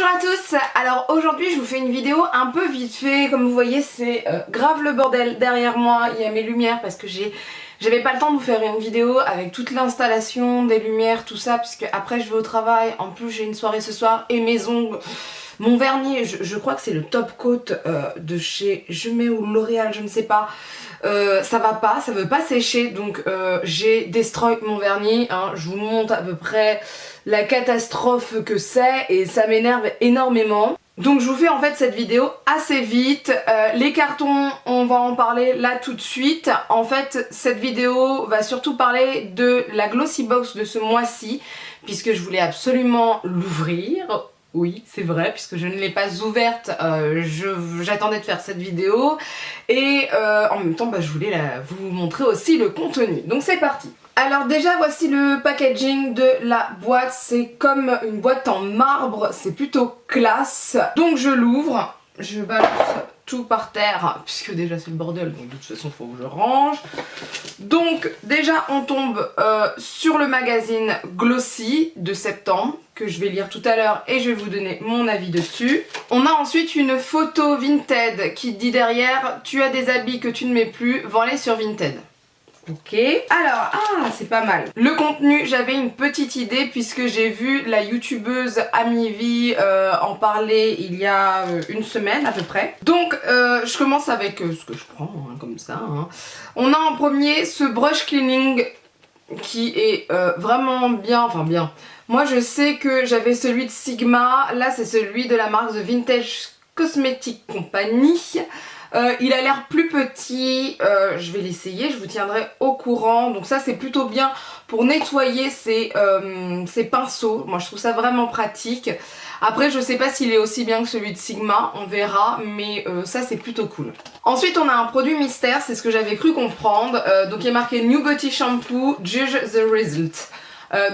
Bonjour à tous. Alors aujourd'hui je vous fais une vidéo un peu vite fait. Comme vous voyez c'est grave le bordel derrière moi. Il y a mes lumières parce que j'avais pas le temps de vous faire une vidéo avec toute l'installation des lumières, tout ça, puisque après je vais au travail. En plus j'ai une soirée ce soir et mes ongles, mon vernis, je crois que c'est le top coat de chez Je mets ou L'Oréal, je ne sais pas. Ça va pas, ça veut pas sécher, donc j'ai destroy mon vernis, hein. Je vous montre à peu près la catastrophe que c'est et ça m'énerve énormément. Donc je vous fais en fait cette vidéo assez vite. Les cartons, on va en parler là tout de suite. En fait cette vidéo va surtout parler de la Glossy Box de ce mois-ci, puisque je voulais absolument l'ouvrir. Oui, c'est vrai, puisque je ne l'ai pas ouverte, j'attendais de faire cette vidéo et en même temps je voulais vous montrer aussi le contenu. Donc c'est parti. Alors déjà voici le packaging de la boîte, c'est comme une boîte en marbre, c'est plutôt classe. Donc je l'ouvre, je balance tout par terre, puisque déjà c'est le bordel, donc de toute façon il faut que je range. Donc déjà on tombe sur le magazine Glossy de septembre, que je vais lire tout à l'heure et je vais vous donner mon avis dessus. On a ensuite une photo Vinted qui dit derrière: tu as des habits que tu ne mets plus, vends-les sur Vinted. Ok, alors, c'est pas mal. Le contenu, j'avais une petite idée puisque j'ai vu la youtubeuse Amivi en parler il y a une semaine à peu près. Donc, je commence avec ce que je prends, hein, comme ça. Hein. On a en premier ce brush cleaning qui est vraiment bien, enfin bien. Moi, je sais que j'avais celui de Sigma, là c'est celui de la marque The Vintage Cosmetic Company. Il a l'air plus petit, je vais l'essayer, je vous tiendrai au courant. Donc ça c'est plutôt bien pour nettoyer ces pinceaux, moi je trouve ça vraiment pratique. Après je sais pas s'il est aussi bien que celui de Sigma, on verra, mais ça c'est plutôt cool. Ensuite on a un produit mystère, c'est ce que j'avais cru comprendre, donc il est marqué New Body Shampoo, Judge the Result.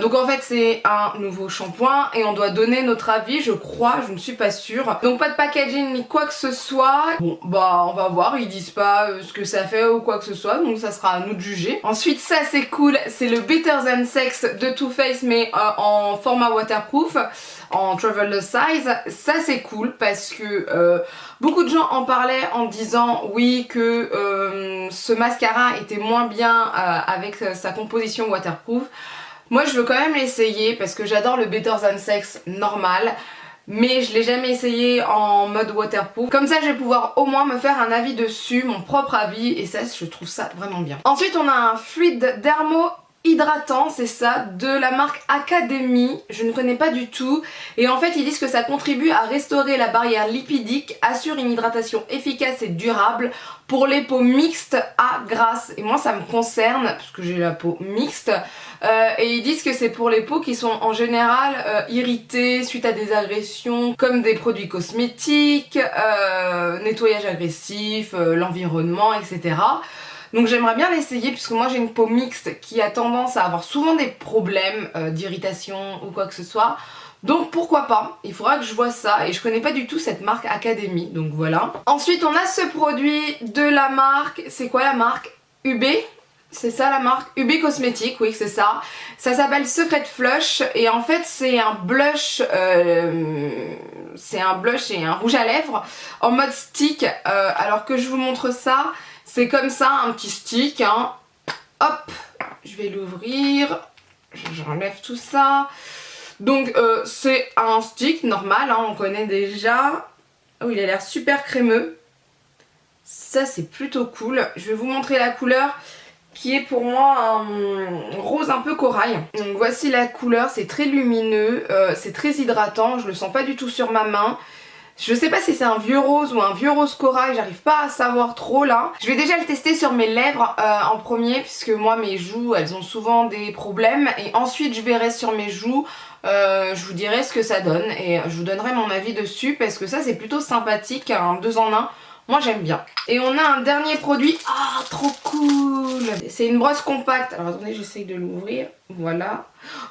Donc en fait c'est un nouveau shampoing et on doit donner notre avis, je crois, je ne suis pas sûre. Donc pas de packaging ni quoi que ce soit. Bon bah on va voir, ils disent pas ce que ça fait ou quoi que ce soit, donc ça sera à nous de juger. Ensuite ça c'est cool, c'est le Better Than Sex de Too Faced mais en format waterproof, en traveler size. Ça c'est cool parce que beaucoup de gens en parlaient en disant oui que ce mascara était moins bien avec sa composition waterproof. Moi je veux quand même l'essayer parce que j'adore le Better Than Sex normal, mais je l'ai jamais essayé en mode waterproof. Comme ça je vais pouvoir au moins me faire un avis dessus, mon propre avis, et ça je trouve ça vraiment bien. Ensuite on a un fluide dermo hydratant, c'est ça, de la marque Academy, je ne connais pas du tout, et en fait ils disent que ça contribue à restaurer la barrière lipidique, assure une hydratation efficace et durable pour les peaux mixtes à grasses. Et moi ça me concerne parce que j'ai la peau mixte, et ils disent que c'est pour les peaux qui sont en général irritées suite à des agressions comme des produits cosmétiques, nettoyage agressif, l'environnement, etc. Donc j'aimerais bien l'essayer puisque moi j'ai une peau mixte qui a tendance à avoir souvent des problèmes d'irritation ou quoi que ce soit. Donc pourquoi pas, il faudra que je vois ça, et je connais pas du tout cette marque Academy, donc voilà. Ensuite on a ce produit de la marque, c'est quoi la marque? UB? C'est ça la marque? UB Cosmétique, oui c'est ça. Ça s'appelle Secret Flush et en fait c'est un blush et un rouge à lèvres en mode stick. Alors que je vous montre ça, c'est comme ça, un petit stick, hein. Hop, je vais l'ouvrir, j'enlève tout ça. Donc c'est un stick normal, hein, on connaît déjà. Oh, il a l'air super crémeux. Ça c'est plutôt cool. Je vais vous montrer la couleur qui est pour moi un rose un peu corail. Donc voici la couleur, c'est très lumineux, c'est très hydratant, je le sens pas du tout sur ma main. Je sais pas si c'est un vieux rose ou un vieux rose corail, j'arrive pas à savoir trop là. Je vais déjà le tester sur mes lèvres en premier, puisque moi mes joues elles ont souvent des problèmes, et ensuite je verrai sur mes joues, je vous dirai ce que ça donne et je vous donnerai mon avis dessus parce que ça c'est plutôt sympathique, un 2 en 1. Moi j'aime bien. Et on a un dernier produit, trop cool. C'est une brosse compacte, alors attendez j'essaye de l'ouvrir, voilà.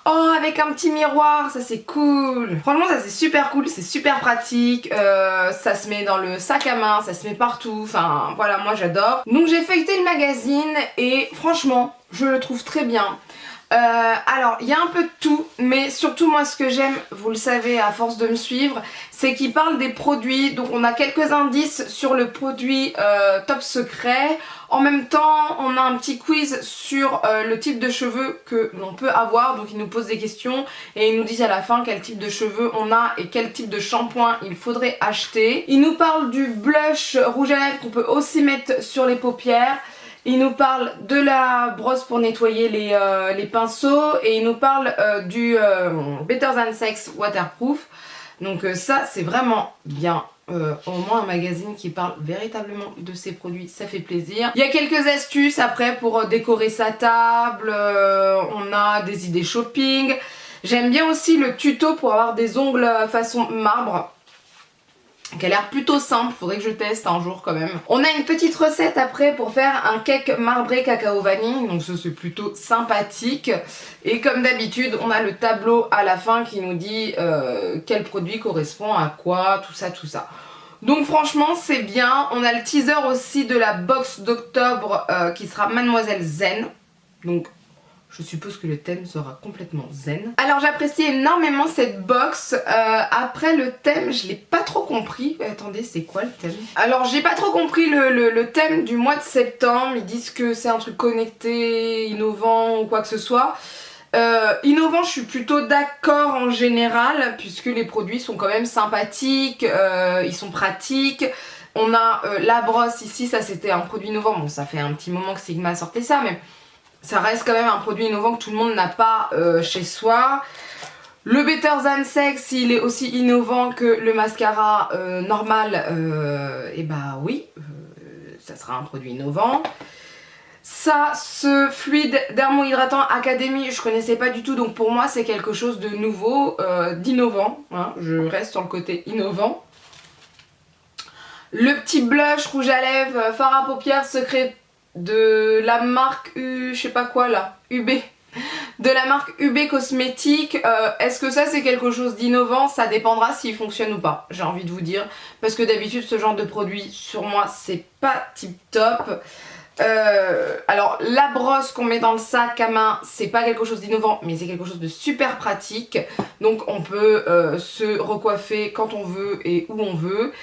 Oh, avec un petit miroir, ça c'est cool. Franchement ça c'est super cool, c'est super pratique, ça se met dans le sac à main, ça se met partout, enfin voilà, moi j'adore. Donc j'ai feuilleté le magazine et franchement je le trouve très bien. Alors il y a un peu de tout, mais surtout moi ce que j'aime, vous le savez à force de me suivre, c'est qu'il parle des produits. Donc on a quelques indices sur le produit Top Secret. En même temps on a un petit quiz sur le type de cheveux que l'on peut avoir. Donc il nous pose des questions et il nous dit à la fin quel type de cheveux on a et quel type de shampoing il faudrait acheter. Il nous parle du blush rouge à lèvres qu'on peut aussi mettre sur les paupières. Il nous parle de la brosse pour nettoyer les pinceaux et il nous parle du Better Than Sex Waterproof. Donc ça c'est vraiment bien. Au moins un magazine qui parle véritablement de ces produits, ça fait plaisir. Il y a quelques astuces après pour décorer sa table, on a des idées shopping. J'aime bien aussi le tuto pour avoir des ongles façon marbre, qui a l'air plutôt simple, faudrait que je teste un jour quand même. On a une petite recette après pour faire un cake marbré cacao vanille, donc ça c'est plutôt sympathique. Et comme d'habitude, on a le tableau à la fin qui nous dit quel produit correspond à quoi, tout ça, tout ça. Donc franchement c'est bien. On a le teaser aussi de la box d'octobre qui sera Mademoiselle Zen. Donc je suppose que le thème sera complètement zen. Alors j'apprécie énormément cette box. Après le thème, je l'ai pas trop compris. Attendez, c'est quoi le thème? Alors j'ai pas trop compris le thème du mois de septembre. Ils disent que c'est un truc connecté, innovant ou quoi que ce soit. Innovant, je suis plutôt d'accord en général, puisque les produits sont quand même sympathiques, ils sont pratiques. On a la brosse ici, ça c'était un produit innovant. Bon, ça fait un petit moment que Sigma sortait ça, mais ça reste quand même un produit innovant que tout le monde n'a pas chez soi. Le Better Than Sex, il est aussi innovant que le mascara normal. Et bah oui, ça sera un produit innovant. Ça, ce fluide dermo-hydratant Academy, je connaissais pas du tout. Donc pour moi, c'est quelque chose de nouveau, d'innovant. Hein, je reste sur le côté innovant. Le petit blush rouge à lèvres, fard à paupières secret de la marque je sais pas quoi là, UB, de la marque UB Cosmétique. Est-ce que ça c'est quelque chose d'innovant? Ça dépendra s'il fonctionne ou pas, j'ai envie de vous dire, parce que d'habitude ce genre de produit sur moi c'est pas tip top. Alors la brosse qu'on met dans le sac à main, c'est pas quelque chose d'innovant, mais c'est quelque chose de super pratique. Donc on peut se recoiffer quand on veut et où on veut.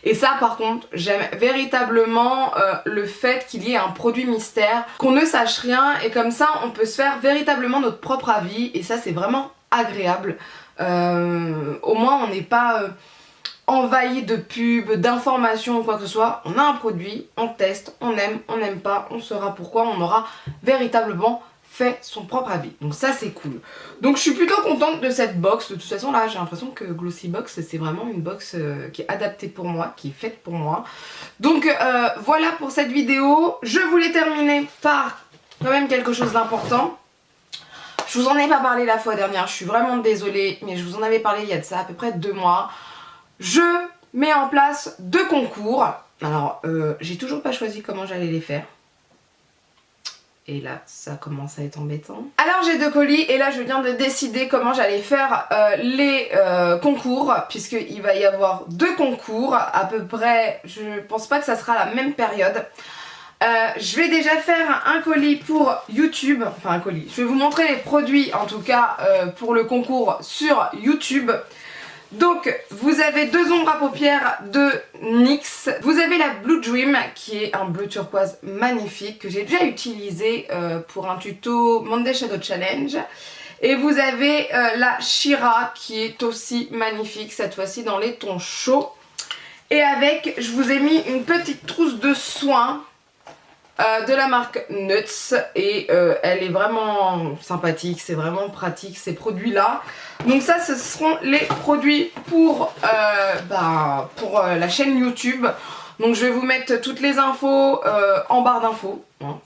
Et ça par contre, j'aime véritablement le fait qu'il y ait un produit mystère, qu'on ne sache rien, et comme ça on peut se faire véritablement notre propre avis. Et ça c'est vraiment agréable. Au moins on n'est pas envahi de pubs, d'informations ou quoi que ce soit. On a un produit, on teste, on aime, on n'aime pas, on saura pourquoi, on aura véritablement fait son propre avis. Donc ça c'est cool. Donc je suis plutôt contente de cette box. De toute façon là j'ai l'impression que Glossy Box c'est vraiment une box qui est adaptée pour moi, qui est faite pour moi. Donc voilà pour cette vidéo. Je voulais terminer par quand même quelque chose d'important. Je vous en ai pas parlé la fois dernière, je suis vraiment désolée, mais je vous en avais parlé il y a de ça à peu près 2 mois. Je mets en place 2 concours. Alors, j'ai toujours pas choisi comment j'allais les faire. Et là, ça commence à être embêtant. Alors, j'ai 2 colis et là, je viens de décider comment j'allais faire les concours. Puisqu'il va y avoir 2 concours à peu près. Je pense pas que ça sera la même période. Je vais déjà faire un colis pour YouTube. Enfin, un colis. Je vais vous montrer les produits, en tout cas, pour le concours sur YouTube. Donc vous avez 2 ombres à paupières de NYX, vous avez la Blue Dream qui est un bleu turquoise magnifique que j'ai déjà utilisé pour un tuto Monday Shadow Challenge, et vous avez la Shira qui est aussi magnifique cette fois-ci dans les tons chauds, et avec je vous ai mis une petite trousse de soins de la marque Nuts, et elle est vraiment sympathique, c'est vraiment pratique ces produits là. Donc ça ce seront les produits pour la chaîne YouTube. Donc je vais vous mettre toutes les infos en barre d'infos, hein,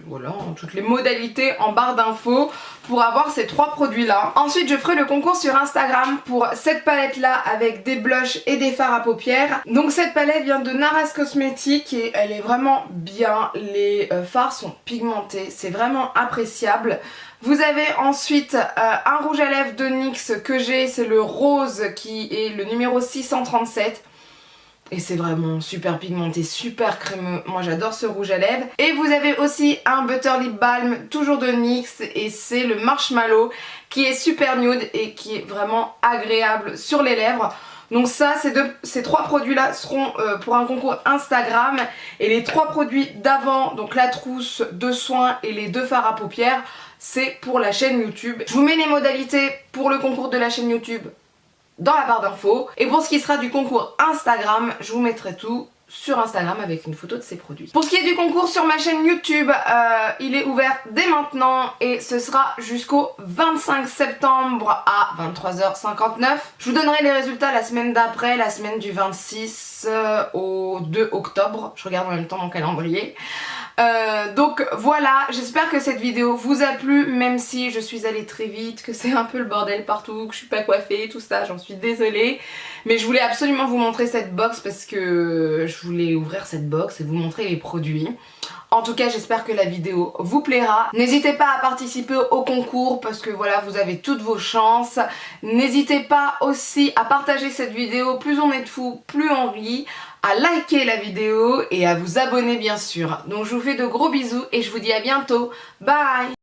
voilà, toutes les modalités en barre d'infos pour avoir ces 3 produits là. Ensuite je ferai le concours sur Instagram pour cette palette là avec des blushs et des fards à paupières. Donc cette palette vient de Naras Cosmetics et elle est vraiment bien, les fards sont pigmentés, c'est vraiment appréciable. Vous avez ensuite un rouge à lèvres de NYX que j'ai, c'est le rose qui est le numéro 637. Et c'est vraiment super pigmenté, super crémeux. Moi j'adore ce rouge à lèvres. Et vous avez aussi un Butter Lip Balm, toujours de NYX. Et c'est le Marshmallow qui est super nude et qui est vraiment agréable sur les lèvres. Donc ça, ces 3 produits-là seront pour un concours Instagram. Et les 3 produits d'avant, donc la trousse de soins et les 2 fards à paupières, c'est pour la chaîne YouTube. Je vous mets les modalités pour le concours de la chaîne YouTube dans la barre d'infos. Et pour ce qui sera du concours Instagram, je vous mettrai tout sur Instagram avec une photo de ces produits. Pour ce qui est du concours sur ma chaîne YouTube, il est ouvert dès maintenant et ce sera jusqu'au 25 septembre à 23h59. Je vous donnerai les résultats la semaine d'après, la semaine du 26 au 2 octobre. Je regarde en même temps mon calendrier. Donc voilà, j'espère que cette vidéo vous a plu, même si je suis allée très vite, que c'est un peu le bordel partout, que je suis pas coiffée, tout ça, j'en suis désolée. Mais je voulais absolument vous montrer cette box parce que je voulais ouvrir cette box et vous montrer les produits. En tout cas, j'espère que la vidéo vous plaira. N'hésitez pas à participer au concours parce que voilà, vous avez toutes vos chances. N'hésitez pas aussi à partager cette vidéo, plus on est de fous, plus on rit, à liker la vidéo et à vous abonner bien sûr. Donc je vous fais de gros bisous et je vous dis à bientôt. Bye!